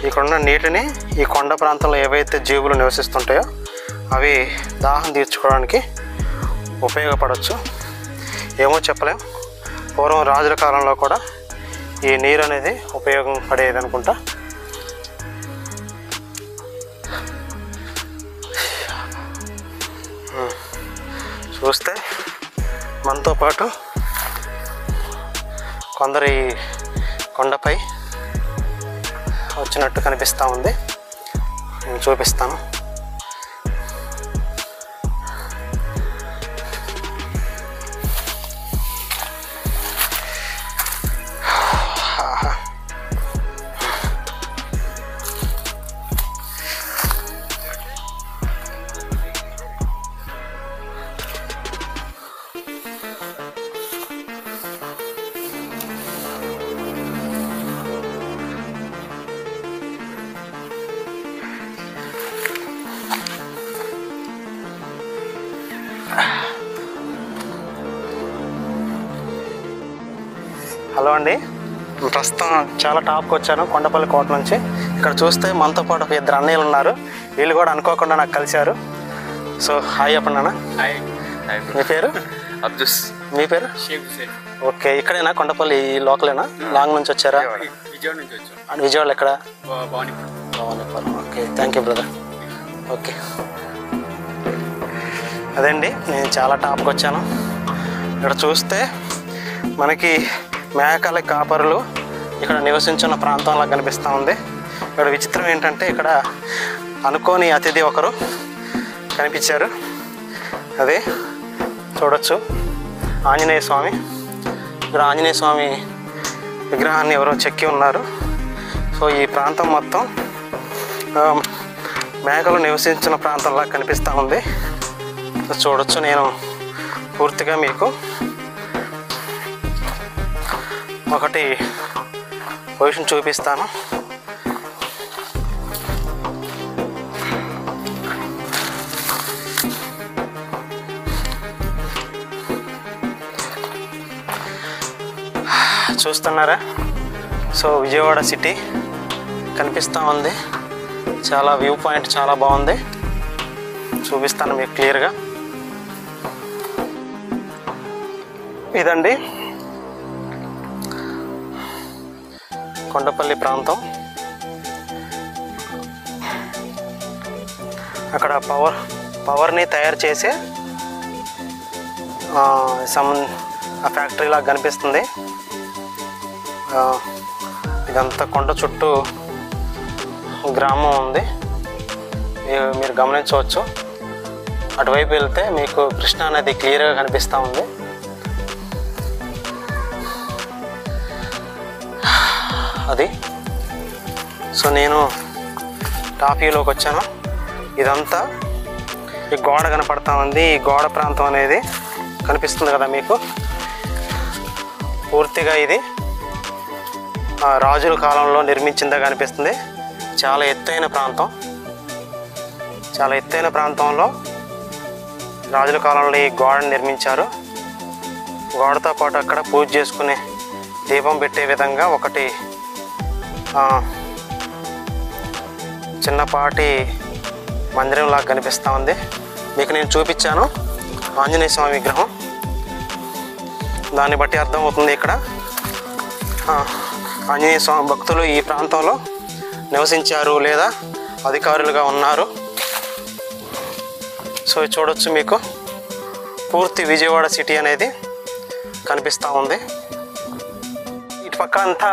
ఇక్కడున్న నీటిని ఈ కొండ ప్రాంతంలో ఏవైతే జీవులు నివసిస్తుంటాయో అవి దాహం తీర్చుకోవడానికి ఉపయోగపడవచ్చు. ఏమో చెప్పలేం. పూర్వం రాజుల కాలంలో కూడా ఈ నీరు అనేది ఉపయోగం పడేది అనుకుంటా. చూస్తే మనతో పాటు కొందరు ఈ కొండపై వచ్చినట్టు కనిపిస్తూ ఉంది. నేను చూపిస్తాను. హలో అండి, ప్రస్తుతం చాలా టాప్కి వచ్చాను కొండపల్లి కోట నుంచి. ఇక్కడ చూస్తే మనతో పాటు ఒక 2 అన్నయ్యలు ఉన్నారు. వీళ్ళు కూడా అనుకోకుండా నాకు కలిశారు. సో హాయ్ చెప్పండి అన్న. హాయ్. మీ పేరు? అబ్దుస్. మీ పేరు? ఓకే, ఇక్కడేనా కొండపల్లి లోకలేనా? లాంగ్ నుంచి వచ్చారా? విజయవాడ నుంచి వచ్చాను. విజయవాడ ఎక్కడ? Bhavanipuram. Okay, thank you brother. Okay, అదండి, నేను చాలా టాప్కి వచ్చాను. ఇక్కడ చూస్తే మనకి మేకల కాపరులు ఇక్కడ నివసించిన ప్రాంతంలా కనిపిస్తూ ఉంది. ఇక్కడ విచిత్రం ఏంటంటే ఇక్కడ అనుకోని అతిథి ఒకరు కనిపించారు. అదే చూడొచ్చు, ఆంజనేయ స్వామి. ఇక్కడ ఆంజనేయ స్వామి విగ్రహాన్ని ఎవరో చెక్కి ఉన్నారు. సో ఈ ప్రాంతం మొత్తం మేకలు నివసించిన ప్రాంతంలా కనిపిస్తూ ఉంది. చూడొచ్చు, నేను పూర్తిగా మీకు ఒకటి పొజిషన్ చూపిస్తాను. చూస్తున్నారా? సో విజయవాడ సిటీ కనిపిస్తూ ఉంది. చాలా వ్యూ పాయింట్ చాలా బాగుంది. చూపిస్తాను మీకు క్లియర్గా. ఇదండి కొండపల్లి ప్రాంతం. అక్కడ పవర్ని తయారు చేసే ఆ ఫ్యాక్టరీ లాగా కనిపిస్తుంది. ఇదంతా కొండ చుట్టూ గ్రామం ఉంది, మీరు గమనించవచ్చు. అటువైపు వెళ్తే మీకు కృష్ణా నది క్లియర్గా కనిపిస్తూ ఉంది. అది సో నేను టాప్ వ్యూలోకి వచ్చాను. ఇదంతా ఈ గోడ కనపడతా ఉంది. ఈ గోడ ప్రాంతం అనేది కనిపిస్తుంది కదా మీకు. పూర్తిగా ఇది రాజుల కాలంలో నిర్మించిందిగా కనిపిస్తుంది. చాలా ఎత్తైన ప్రాంతం. చాలా ఎత్తైన ప్రాంతంలో రాజుల కాలంలో ఈ గోడను నిర్మించారు. గోడతో పాటు అక్కడ పూజ చేసుకునే దీపం పెట్టే విధంగా ఒకటి చిన్నపాటి మందిరం లాగా కనిపిస్తూ ఉంది. మీకు నేను చూపించాను ఆంజనేయ స్వామి విగ్రహం. దాన్ని బట్టి అర్థమవుతుంది ఇక్కడ ఆంజనేయ స్వామి భక్తులు ఈ ప్రాంతంలో నివసించారు లేదా అధికారులుగా ఉన్నారు. సో చూడొచ్చు, మీకు పూర్తి విజయవాడ సిటీ అనేది కనిపిస్తూ ఉంది. ఇటు పక్క అంతా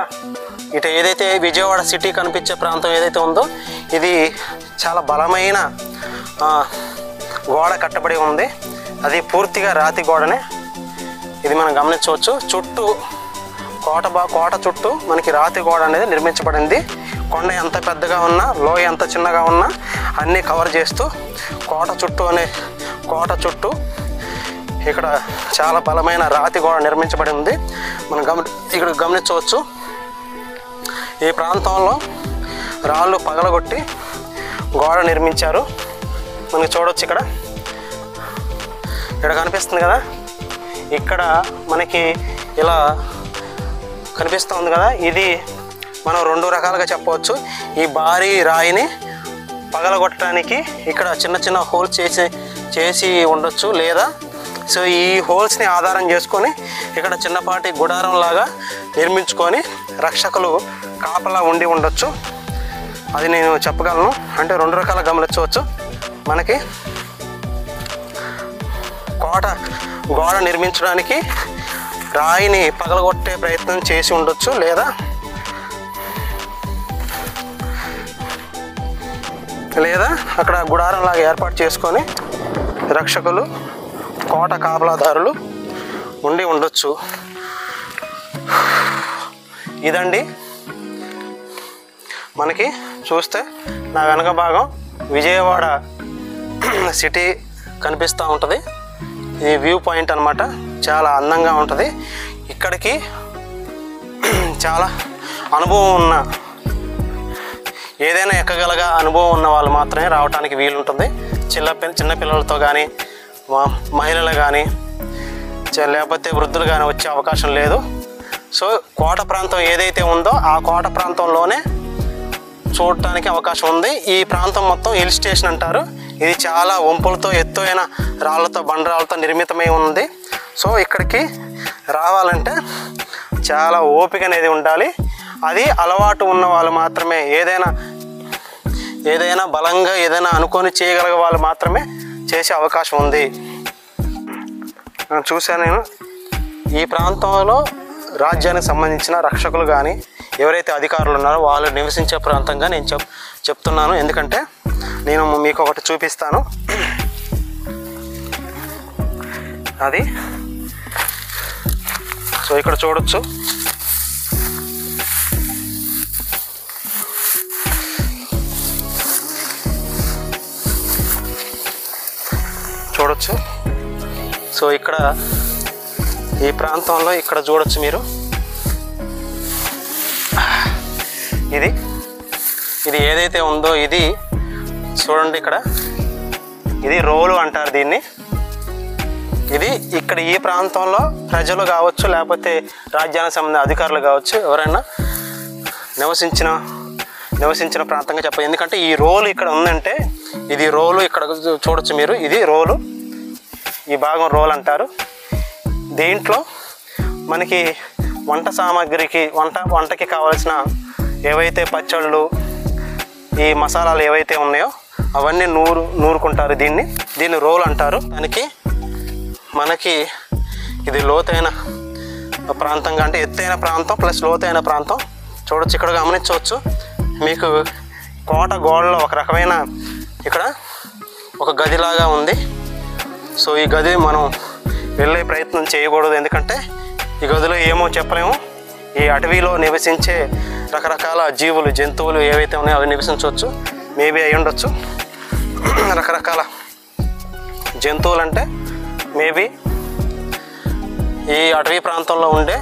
ఇటు ఏదైతే విజయవాడ సిటీ కనిపించే ప్రాంతం ఏదైతే ఉందో ఇది చాలా బలమైన గోడ కట్టబడి ఉంది. అది పూర్తిగా రాతి గోడనే. ఇది మనం గమనించవచ్చు. చుట్టూ కోట చుట్టూ మనకి రాతి గోడ అనేది నిర్మించబడింది. కొండ ఎంత పెద్దగా ఉన్నా, లోయ ఎంత చిన్నగా ఉన్నా అన్నీ కవర్ చేస్తూ కోట చుట్టూ ఇక్కడ చాలా బలమైన రాతి గోడ నిర్మించబడి ఉంది. మనం ఇక్కడ గమనించవచ్చు. ఈ ప్రాంతంలో రాళ్ళు పగలగొట్టి గోడ నిర్మించారు. మనకి చూడవచ్చు, ఇక్కడ కనిపిస్తుంది కదా. ఇక్కడ మనకి ఇలా కనిపిస్తూ ఉంది కదా. ఇది మనం రెండు రకాలుగా చెప్పవచ్చు. ఈ భారీ రాయిని పగలగొట్టడానికి ఇక్కడ చిన్న చిన్న హోల్స్ చేసి ఉండొచ్చు. లేదా సో ఈ హోల్స్ని ఆధారం చేసుకొని ఇక్కడ చిన్నపాటి గుడారం లాగా నిర్మించుకొని రక్షకులు కాపలా ఉండి ఉండొచ్చు. అది నేను చెప్పగలను. అంటే రెండు రకాలుగా గమనించవచ్చు. మనకి గోడ నిర్మించడానికి రాయిని పగలగొట్టే ప్రయత్నం చేసి ఉండొచ్చు. లేదా అక్కడ గుడారంలాగా ఏర్పాటు చేసుకొని రక్షకులు కోట కాపలాదారులు ఉండి ఉండొచ్చు. ఇదండి మనకి చూస్తే నా వెనక భాగం విజయవాడ సిటీ కనిపిస్తూ ఉంటుంది. ఇది వ్యూ పాయింట్ అన్నమాట. చాలా అందంగా ఉంటుంది. ఇక్కడికి చాలా అనుభవం ఉన్న, ఏదైనా ఎక్కగలగా అనుభవం ఉన్న వాళ్ళు మాత్రమే రావడానికి వీలుంటుంది. చిన్నపిల్లలతో కానీ, మహిళలు కానీ, లేకపోతే వృద్ధులు కానీ వచ్చే అవకాశం లేదు. సో కోట ప్రాంతం ఏదైతే ఉందో ఆ కోట ప్రాంతంలోనే చూడటానికి అవకాశం ఉంది. ఈ ప్రాంతం మొత్తం హిల్ స్టేషన్ అంటారు. ఇది చాలా వంపులతో, ఎత్తైన రాళ్ళతో, బండరాళ్ళతో నిర్మితమై ఉంది. సో ఇక్కడికి రావాలంటే చాలా ఓపిక అనేది ఉండాలి. అది అలవాటు ఉన్న వాళ్ళు మాత్రమే, ఏదైనా బలంగా ఏదైనా అనుకొని చేయగలిగే వాళ్ళు మాత్రమే చేసే అవకాశం ఉంది. చూశాను నేను. ఈ ప్రాంతంలో రాజ్యానికి సంబంధించిన రక్షకులు కానీ ఎవరైతే అధికారులు ఉన్నారో వాళ్ళు నివసించే ప్రాంతంగా నేను చెప్తున్నాను. ఎందుకంటే నేను మీకు ఒకటి చూపిస్తాను. అది సో ఇక్కడ చూడొచ్చు. సో ఇక్కడ ఈ ప్రాంతంలో ఇక్కడ చూడొచ్చు మీరు. ఇది ఏదైతే ఉందో ఇది చూడండి. ఇది రోలు అంటారు దీన్ని. ఇది ఇక్కడ ఈ ప్రాంతంలో ప్రజలు కావచ్చు, లేకపోతే రాజ్యానికి సంబంధించిన అధికారులు కావచ్చు, ఎవరైనా నివసించిన ప్రాంతంగా చెప్పాలి. ఎందుకంటే ఈ రోలు ఇక్కడ ఉందంటే ఇది రోలు. ఇక్కడ చూడొచ్చు మీరు. ఇది రోలు. ఈ భాగం రోల్ అంటారు. దీంట్లో మనకి వంట సామాగ్రికి, వంటకి కావాల్సిన ఏవైతే పచ్చళ్ళు, ఈ మసాలాలు ఏవైతే ఉన్నాయో అవన్నీ నూరుకుంటారు. దీన్ని రోల్ అంటారు. మనకి ఇది లోతైన ప్రాంతంగా, అంటే ఎత్తైన ప్రాంతం ప్లస్ లోతైన ప్రాంతం చూడొచ్చు. ఇక్కడ గమనించవచ్చు మీకు కోట గోడలో ఒక రకమైన ఇక్కడ ఒక గదిలాగా ఉంది. సో ఈ గది మనం వెళ్ళే ప్రయత్నం చేయకూడదు, ఎందుకంటే ఈ గదిలో ఏమో చెప్పలేము. ఈ అటవీలో నివసించే రకరకాల జీవులు, జంతువులు ఏవైతే ఉన్నాయో అవి నివసించవచ్చు. మేబీ అయి ఉండొచ్చు. రకరకాల జంతువులు అంటే మేబీ ఈ అటవీ ప్రాంతంలో ఉండే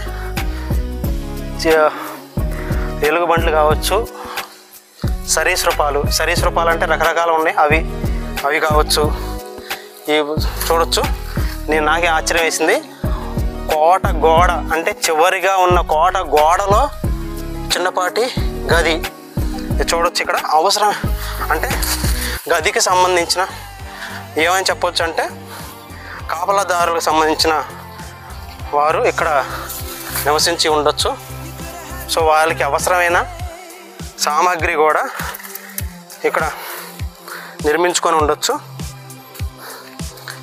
ఎలుగుబంట్లు కావచ్చు, సరీసృపాలు అంటే రకరకాలు ఉన్నాయి, అవి కావచ్చు. ఈ చూడొచ్చు. నాకే ఆశ్చర్యం వేసింది, కోట గోడ అంటే చివరిగా ఉన్న కోట గోడలో చిన్నపాటి గది చూడొచ్చు. ఇక్కడ అవసరం అంటే గదికి సంబంధించిన ఏమని చెప్పొచ్చు అంటే కాపలాదారులకు సంబంధించిన వారు ఇక్కడ నివసించి ఉండొచ్చు. సో వాళ్ళకి అవసరమైన సామాగ్రి కూడా ఇక్కడ నిర్మించుకొని ఉండొచ్చు.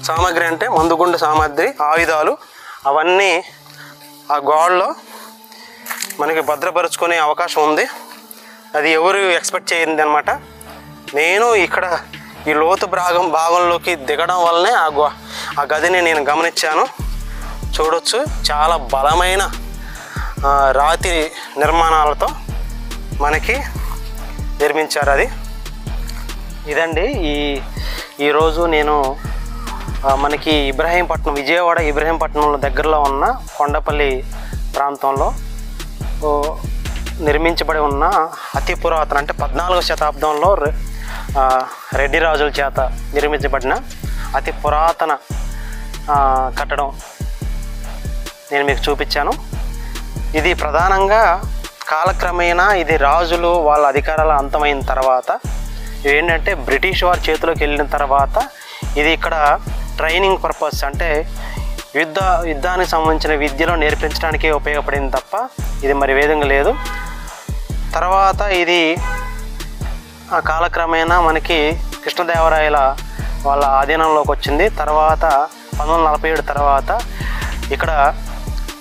సామాగ్రి అంటే మందుగుండు సామాగ్రి, ఆయుధాలు అవన్నీ ఆ గోడలో మనకి భద్రపరుచుకునే అవకాశం ఉంది. అది ఎవరు ఎక్స్పెక్ట్ చేయింది అనమాట. నేను ఇక్కడ ఈ లోతు భాగంలోకి దిగడం వల్లనే ఆ గదిని నేను గమనించాను. చూడొచ్చు, చాలా బలమైన రాతి నిర్మాణాలతో మనకి నిర్మించారు. అది ఇదండి ఈరోజు నేను మనకి ఇబ్రహీంపట్నం, విజయవాడ ఇబ్రహీంపట్నంలో దగ్గరలో ఉన్న కొండపల్లి ప్రాంతంలో నిర్మించబడి ఉన్న అతి పురాతన అంటే 14వ శతాబ్దంలో రెడ్డి రాజుల చేత నిర్మించబడిన అతి పురాతన కట్టడం నేను మీకు చూపించాను. ఇది ప్రధానంగా కాలక్రమేణా ఇది రాజులు వాళ్ళ అధికారాల అంతమైన తర్వాత ఏంటంటే బ్రిటిష్ వారి చేతిలోకి వెళ్ళిన తర్వాత ఇది ఇక్కడ ట్రైనింగ్ పర్పస్ అంటే యుద్ధానికి సంబంధించిన విద్యలో నేర్పించడానికే ఉపయోగపడింది తప్ప ఇది మరి విధంగా లేదు. తర్వాత ఇది ఆ కాలక్రమేణా మనకి కృష్ణదేవరాయల వాళ్ళ ఆధీనంలోకి వచ్చింది. తర్వాత 1947 తర్వాత ఇక్కడ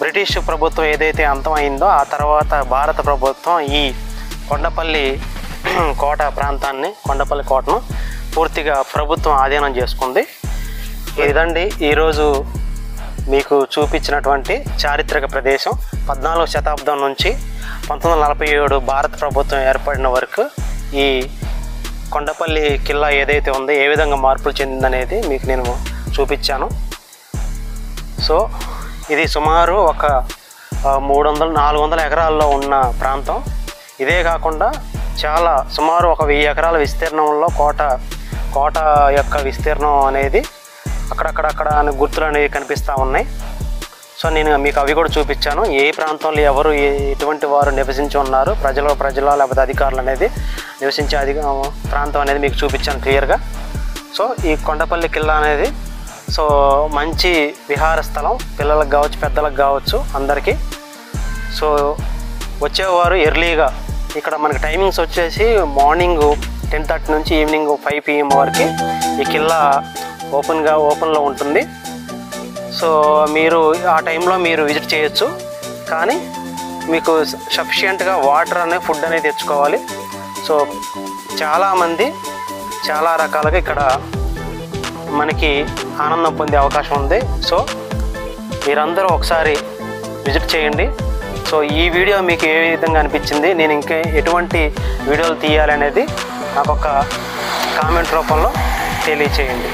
బ్రిటిష్ ప్రభుత్వం ఏదైతే అంతమైందో ఆ తర్వాత భారత ప్రభుత్వం ఈ కొండపల్లి కోట ప్రాంతాన్ని, కొండపల్లి కోటను పూర్తిగా ప్రభుత్వం ఆధీనం చేసుకుంది. ఇదండి ఈరోజు మీకు చూపించినటువంటి చారిత్రక ప్రదేశం. 14వ శతాబ్దం నుంచి 1947 భారత ప్రభుత్వం ఏర్పడిన వరకు ఈ కొండపల్లి కిల్లా ఏదైతే ఉందో ఏ విధంగా మార్పులు చెందిందనేది మీకు నేను చూపించాను. సో ఇది సుమారు ఒక 300-400 ఎకరాల్లో ఉన్న ప్రాంతం. ఇదే కాకుండా చాలా సుమారు ఒక 1000 ఎకరాల విస్తీర్ణంలో కోట యొక్క విస్తీర్ణం అనేది అక్కడక్కడ గుర్తులు అనేవి కనిపిస్తూ ఉన్నాయి. సో నేను మీకు అవి కూడా చూపించాను. ఏ ప్రాంతంలో ఎవరు ఎటువంటి వారు నివసించి ఉన్నారు, ప్రజల లేకపోతే అధికారులు అనేది నివసించే ప్రాంతం అనేది మీకు చూపించాను క్లియర్గా. సో ఈ కొండపల్లి కిల్లా అనేది సో మంచి విహార స్థలం, పిల్లలకు కావచ్చు పెద్దలకు కావచ్చు అందరికీ. సో వచ్చేవారు ఎర్లీగా ఇక్కడ మనకి టైమింగ్స్ వచ్చేసి మార్నింగ్ 10:30 నుంచి ఈవినింగ్ 5 PM వరకు ఈ కిల్లా ఓపెన్లో ఉంటుంది. సో మీరు ఆ టైంలో మీరు విజిట్ చేయొచ్చు. కానీ మీకు సఫిషియెంట్గా వాటర్ అనే ఫుడ్ అనేది తెచ్చుకోవాలి. సో చాలామంది చాలా రకాలుగా ఇక్కడ మనకి ఆనందం పొందే అవకాశం ఉంది. సో మీరందరూ ఒకసారి విజిట్ చేయండి. సో ఈ వీడియో మీకు ఏ విధంగా అనిపించింది, నేను ఇంకా ఎటువంటి వీడియోలు తీయాలనేది నాకు ఒక కామెంట్ రూపంలో తెలియచేయండి.